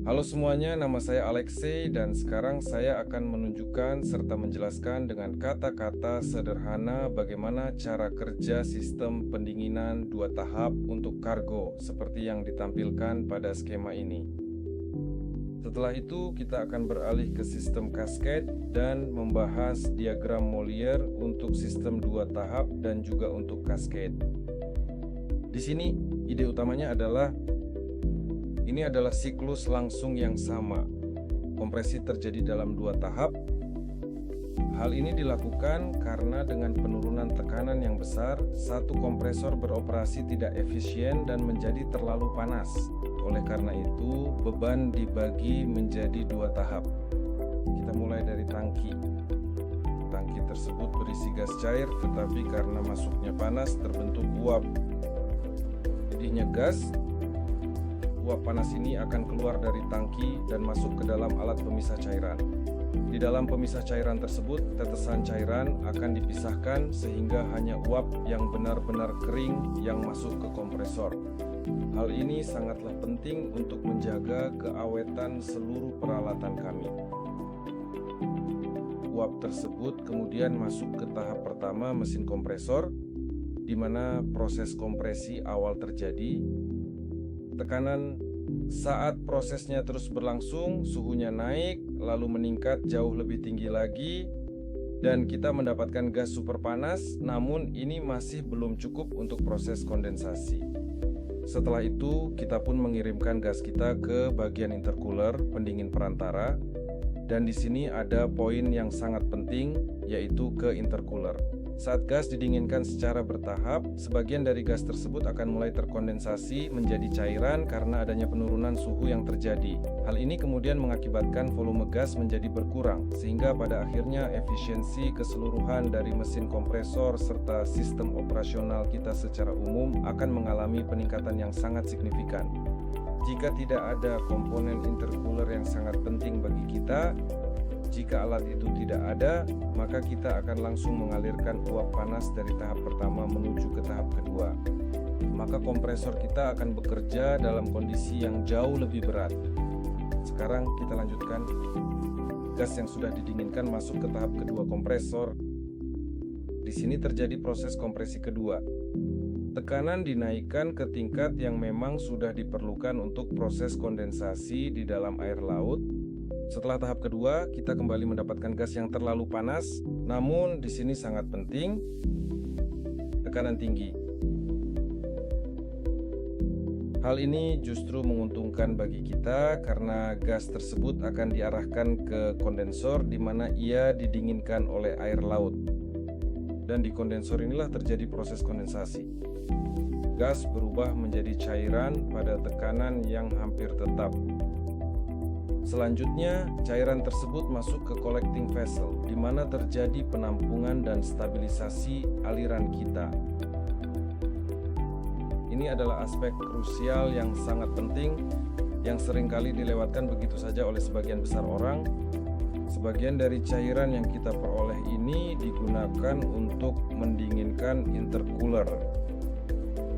Halo semuanya, nama saya Alexei dan sekarang saya akan menunjukkan serta menjelaskan dengan kata-kata sederhana bagaimana cara kerja sistem pendinginan dua tahap untuk kargo seperti yang ditampilkan pada skema ini. Setelah itu kita akan beralih ke sistem cascade dan membahas diagram Molière untuk sistem dua tahap dan juga untuk cascade. Di sini ide utamanya adalah ini adalah siklus langsung yang sama. Kompresi terjadi dalam dua tahap. Hal ini dilakukan karena dengan penurunan tekanan yang besar, satu kompresor beroperasi tidak efisien dan menjadi terlalu panas. Oleh karena itu, beban dibagi menjadi dua tahap. Kita mulai dari tangki. Tangki tersebut berisi gas cair, tetapi karena masuknya panas terbentuk uap. Jadinya gas. Uap panas ini akan keluar dari tangki dan masuk ke dalam alat pemisah cairan. Di dalam pemisah cairan tersebut, tetesan cairan akan dipisahkan sehingga hanya uap yang benar-benar kering yang masuk ke kompresor. Hal ini sangatlah penting untuk menjaga keawetan seluruh peralatan kami. Uap tersebut kemudian masuk ke tahap pertama mesin kompresor, di mana proses kompresi awal terjadi. Tekanan saat prosesnya terus berlangsung, suhunya naik, lalu meningkat jauh lebih tinggi lagi, dan kita mendapatkan gas super panas, namun ini masih belum cukup untuk proses kondensasi. Setelah itu, kita pun mengirimkan gas kita ke bagian intercooler, pendingin perantara, dan di sini ada poin yang sangat penting, yaitu ke intercooler. Saat gas didinginkan secara bertahap, sebagian dari gas tersebut akan mulai terkondensasi menjadi cairan karena adanya penurunan suhu yang terjadi. Hal ini kemudian mengakibatkan volume gas menjadi berkurang, sehingga pada akhirnya efisiensi keseluruhan dari mesin kompresor serta sistem operasional kita secara umum akan mengalami peningkatan yang sangat signifikan. Jika tidak ada komponen intercooler yang sangat penting bagi kita, jika alat itu tidak ada, maka kita akan langsung mengalirkan uap panas dari tahap pertama menuju ke tahap kedua. Maka kompresor kita akan bekerja dalam kondisi yang jauh lebih berat. Sekarang kita lanjutkan. Gas yang sudah didinginkan masuk ke tahap kedua kompresor. Di sini terjadi proses kompresi kedua. Tekanan dinaikkan ke tingkat yang memang sudah diperlukan untuk proses kondensasi di dalam air laut. Setelah tahap kedua, kita kembali mendapatkan gas yang terlalu panas, namun di sini sangat penting, tekanan tinggi. Hal ini justru menguntungkan bagi kita karena gas tersebut akan diarahkan ke kondensor di mana ia didinginkan oleh air laut. Dan di kondensor inilah terjadi proses kondensasi. Gas berubah menjadi cairan pada tekanan yang hampir tetap. Selanjutnya, cairan tersebut masuk ke collecting vessel, di mana terjadi penampungan dan stabilisasi aliran kita. Ini adalah aspek krusial yang sangat penting, yang seringkali dilewatkan begitu saja oleh sebagian besar orang. Sebagian dari cairan yang kita peroleh ini digunakan untuk mendinginkan intercooler.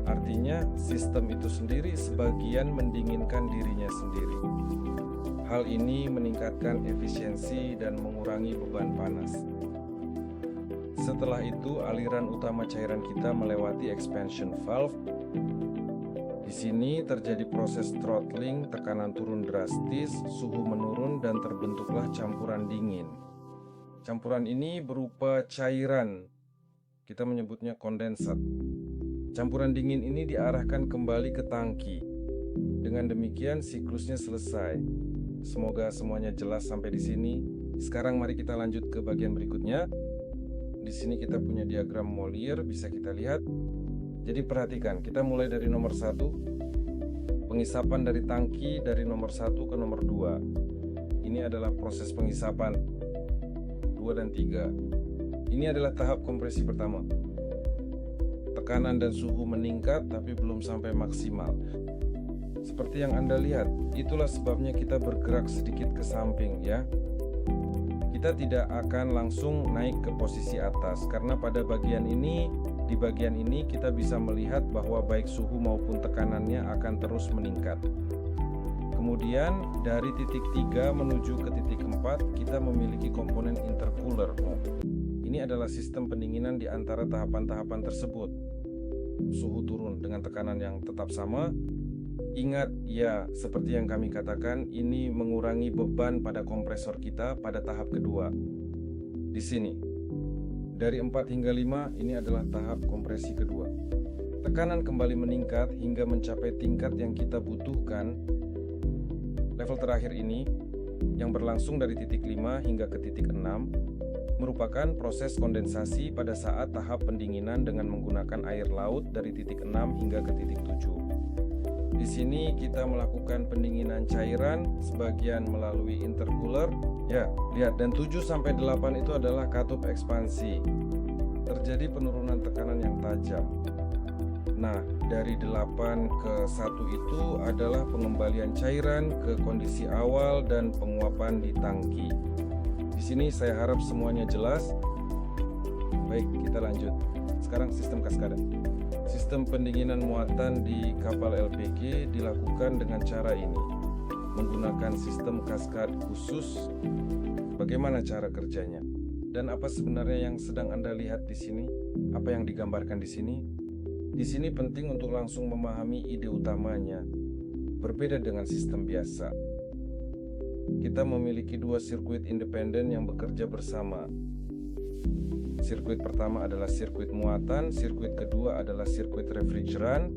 Artinya, sistem itu sendiri sebagian mendinginkan dirinya sendiri. Hal ini meningkatkan efisiensi dan mengurangi beban panas. Setelah itu, aliran utama cairan kita melewati expansion valve. Di sini terjadi proses throttling, tekanan turun drastis, suhu menurun, dan terbentuklah campuran dingin. Campuran ini berupa cairan. Kita menyebutnya kondensat. Campuran dingin ini diarahkan kembali ke tangki. Dengan demikian, siklusnya selesai. Semoga semuanya jelas sampai di sini. Sekarang mari kita lanjut ke bagian berikutnya. Di sini kita punya diagram Molière, bisa kita lihat. Jadi perhatikan, kita mulai dari nomor 1. Pengisapan dari tangki dari nomor 1 ke nomor 2. Ini adalah proses pengisapan 2 dan 3. Ini adalah tahap kompresi pertama. Tekanan dan suhu meningkat tapi belum sampai maksimal. Seperti yang Anda lihat, itulah sebabnya kita bergerak sedikit ke samping ya. Kita tidak akan langsung naik ke posisi atas karena pada bagian ini Di bagian ini kita bisa melihat bahwa baik suhu maupun tekanannya akan terus meningkat. Kemudian dari titik 3 menuju ke titik 4 kita memiliki komponen intercooler. Ini adalah sistem pendinginan di antara tahapan-tahapan tersebut. Suhu turun dengan tekanan yang tetap sama. Ingat ya, seperti yang kami katakan, ini mengurangi beban pada kompresor kita pada tahap kedua. Di sini, dari 4 hingga 5 ini adalah tahap kompresi kedua. Tekanan kembali meningkat hingga mencapai tingkat yang kita butuhkan. Level terakhir ini, yang berlangsung dari titik 5 hingga ke titik 6, merupakan proses kondensasi pada saat tahap pendinginan dengan menggunakan air laut dari titik 6 hingga ke titik 7. Di sini kita melakukan pendinginan cairan, sebagian melalui intercooler. Ya, lihat, dan 7 sampai 8 itu adalah katup ekspansi. Terjadi penurunan tekanan yang tajam. Nah, dari 8 ke 1 itu adalah pengembalian cairan ke kondisi awal dan penguapan di tangki. Di sini saya harap semuanya jelas. Baik, kita lanjut. Sekarang sistem kaskade. Sistem pendinginan muatan di kapal LPG dilakukan dengan cara ini. Menggunakan sistem kaskade khusus. Bagaimana cara kerjanya? Dan apa sebenarnya yang sedang Anda lihat di sini? Apa yang digambarkan di sini? Di sini penting untuk langsung memahami ide utamanya. Berbeda dengan sistem biasa. Kita memiliki 2 sirkuit independen yang bekerja bersama. Sirkuit pertama adalah sirkuit muatan, sirkuit kedua adalah sirkuit refrigeran.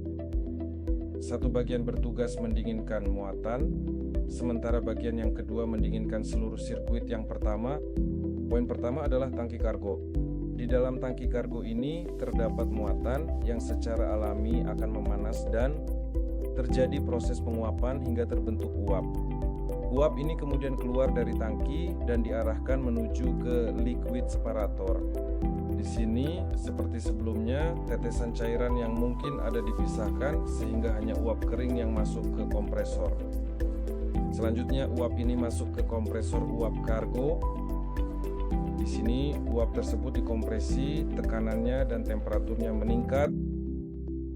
Satu bagian bertugas mendinginkan muatan, sementara bagian yang kedua mendinginkan seluruh sirkuit yang pertama. Poin pertama adalah tangki kargo. Di dalam tangki kargo ini terdapat muatan yang secara alami akan memanas dan terjadi proses penguapan hingga terbentuk uap. Uap ini kemudian keluar dari tangki dan diarahkan menuju ke liquid separator. Di sini, seperti sebelumnya, tetesan cairan yang mungkin ada dipisahkan sehingga hanya uap kering yang masuk ke kompresor. Selanjutnya, uap ini masuk ke kompresor uap kargo. Di sini uap tersebut dikompresi, tekanannya dan temperaturnya meningkat,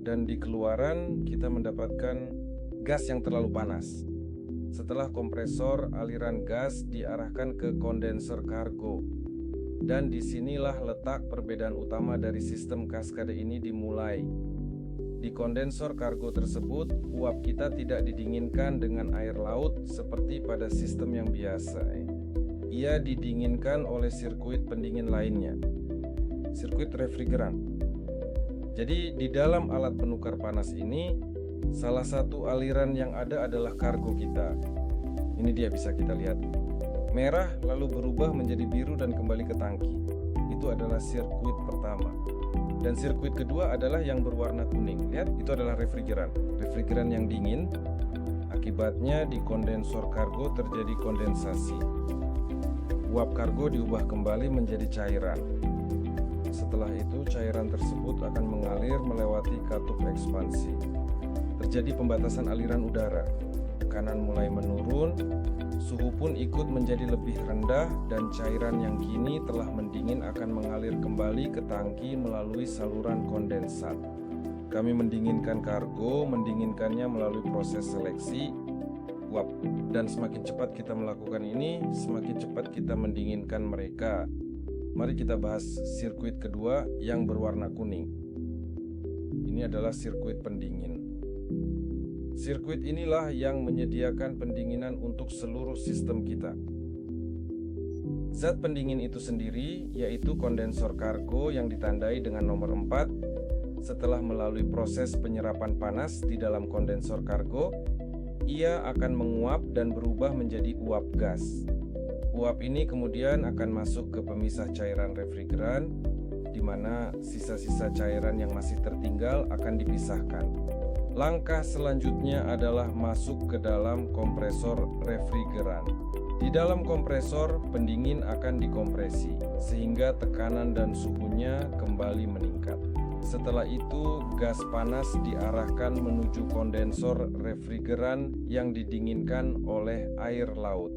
dan di keluaran kita mendapatkan gas yang terlalu panas. Setelah kompresor, aliran gas diarahkan ke kondenser kargo. Dan disinilah letak perbedaan utama dari sistem kaskade ini dimulai. Di kondensor kargo tersebut, uap kita tidak didinginkan dengan air laut seperti pada sistem yang biasa. Ia didinginkan oleh sirkuit pendingin lainnya, sirkuit refrigeran. Jadi di dalam alat penukar panas ini, salah satu aliran yang ada adalah kargo kita. Ini dia, bisa kita lihat. Merah lalu berubah menjadi biru dan kembali ke tangki. Itu adalah sirkuit pertama. Dan sirkuit kedua adalah yang berwarna kuning. Lihat, itu adalah refrigeran. Refrigeran yang dingin. Akibatnya di kondensor kargo terjadi kondensasi. Uap kargo diubah kembali menjadi cairan. Setelah itu cairan tersebut akan mengalir melewati katup ekspansi. Terjadi pembatasan aliran udara. Tekanan mulai menurun, suhu pun ikut menjadi lebih rendah dan cairan yang kini telah mendingin akan mengalir kembali ke tangki melalui saluran kondensat. Kami mendinginkan kargo, mendinginkannya melalui proses seleksi uap, dan semakin cepat kita melakukan ini, semakin cepat kita mendinginkan mereka. Mari kita bahas sirkuit kedua yang berwarna kuning. Ini adalah sirkuit pendingin. Sirkuit inilah yang menyediakan pendinginan untuk seluruh sistem kita. Zat pendingin itu sendiri yaitu kondensor kargo yang ditandai dengan nomor 4. Setelah melalui proses penyerapan panas di dalam kondensor kargo, ia akan menguap dan berubah menjadi uap gas. Uap ini kemudian akan masuk ke pemisah cairan refrigeran, di mana sisa-sisa cairan yang masih tertinggal akan dipisahkan. Langkah selanjutnya adalah masuk ke dalam kompresor refrigeran. Di dalam kompresor, pendingin akan dikompresi, sehingga tekanan dan suhunya kembali meningkat. Setelah itu, gas panas diarahkan menuju kondensor refrigeran yang didinginkan oleh air laut.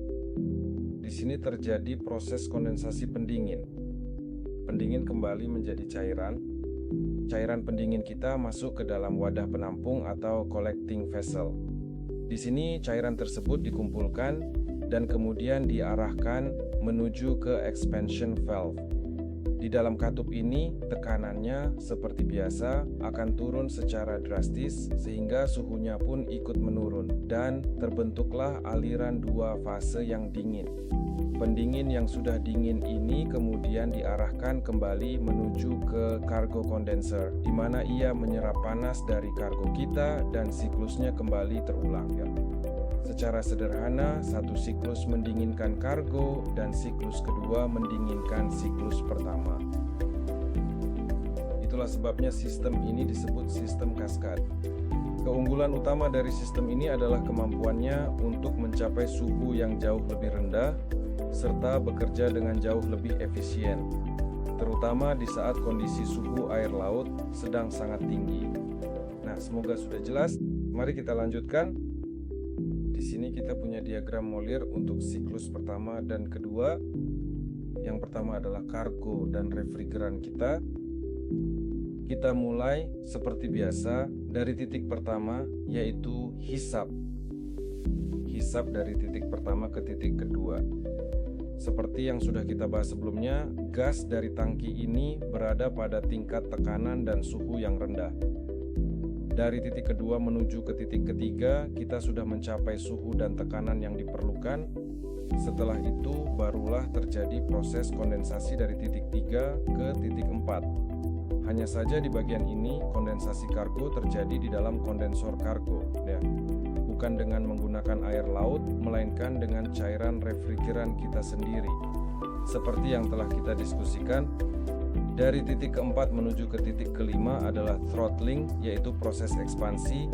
Di sini terjadi proses kondensasi pendingin. Pendingin kembali menjadi cairan. Cairan pendingin kita masuk ke dalam wadah penampung atau collecting vessel. Di sini cairan tersebut dikumpulkan dan kemudian diarahkan menuju ke expansion valve. Di dalam katup ini, tekanannya seperti biasa akan turun secara drastis sehingga suhunya pun ikut menurun dan terbentuklah aliran dua fase yang dingin. Pendingin yang sudah dingin ini kemudian diarahkan kembali menuju ke cargo condenser, di mana ia menyerap panas dari kargo kita dan siklusnya kembali terulang. Secara sederhana, satu siklus mendinginkan kargo dan siklus kedua mendinginkan siklus pertama. Itulah sebabnya sistem ini disebut sistem kaskad. Keunggulan utama dari sistem ini adalah kemampuannya untuk mencapai suhu yang jauh lebih rendah serta bekerja dengan jauh lebih efisien, terutama di saat kondisi suhu air laut sedang sangat tinggi. Nah, semoga sudah jelas. Mari kita lanjutkan. Di sini kita punya diagram molir untuk siklus pertama dan kedua. Yang pertama adalah kargo dan refrigeran kita. Kita mulai seperti biasa dari titik pertama, yaitu hisap. Hisap dari titik pertama ke titik kedua. Seperti yang sudah kita bahas sebelumnya, gas dari tangki ini berada pada tingkat tekanan dan suhu yang rendah. Dari titik kedua menuju ke titik ketiga, kita sudah mencapai suhu dan tekanan yang diperlukan. Setelah itu, barulah terjadi proses kondensasi dari titik 3 ke titik 4. Hanya saja di bagian ini, kondensasi kargo terjadi di dalam kondensor kargo, bukan dengan menggunakan air laut, melainkan dengan cairan refrigeran kita sendiri. Seperti yang telah kita diskusikan, dari titik keempat menuju ke titik kelima adalah throttling, yaitu proses ekspansi.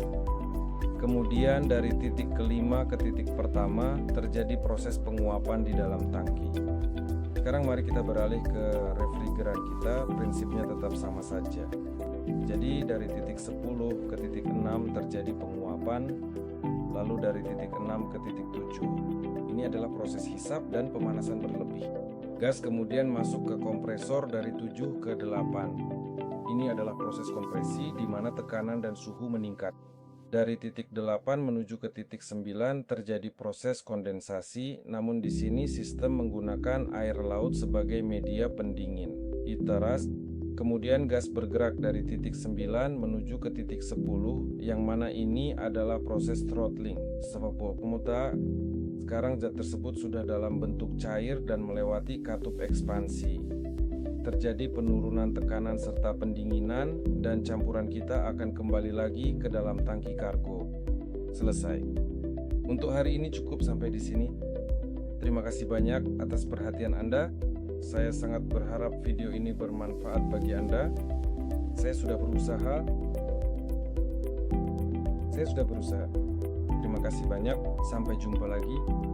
Kemudian dari titik kelima ke titik pertama terjadi proses penguapan di dalam tangki. Sekarang mari kita beralih ke refrigeran kita, prinsipnya tetap sama saja. Jadi dari titik 10 ke titik 6 terjadi penguapan, lalu dari titik 6 ke titik 7. Ini adalah proses hisap dan pemanasan berlebih. Gas kemudian masuk ke kompresor dari 7 ke 8. Ini adalah proses kompresi di mana tekanan dan suhu meningkat. Dari titik 8 menuju ke titik 9 terjadi proses kondensasi, namun di sini sistem menggunakan air laut sebagai media pendingin. Iteras, kemudian gas bergerak dari titik 9 menuju ke titik 10, yang mana ini adalah proses throttling. Sekarang zat tersebut sudah dalam bentuk cair dan melewati katup ekspansi. Terjadi penurunan tekanan serta pendinginan dan campuran kita akan kembali lagi ke dalam tangki kargo. Selesai. Untuk hari ini cukup sampai di sini. Terima kasih banyak atas perhatian Anda. Saya sangat berharap video ini bermanfaat bagi Anda. Saya sudah berusaha. Terima kasih banyak. Sampai jumpa lagi.